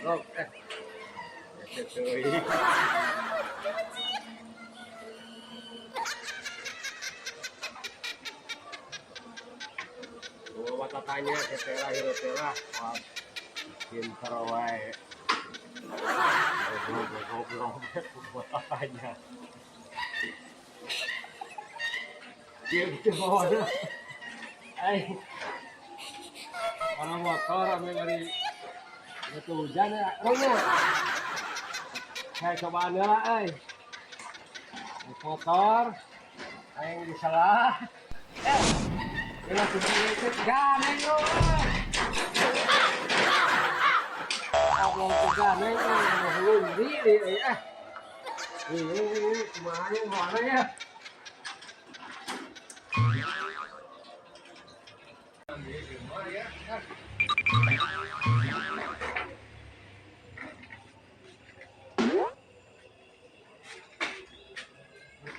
Oke. Cuy. Buat katanya Hitera. Wah, pinter wae. Goblok buat katanya. Gitu bawahnya. Orang motor ambil dari itu hujan ya. Ronya. Saya cobaan lah, motor, yang disalah. Ini langsung sedikit ganeng lo. Abang ganeng, lundi ini. Ini kemana mana ya?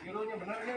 Kilonya benernya.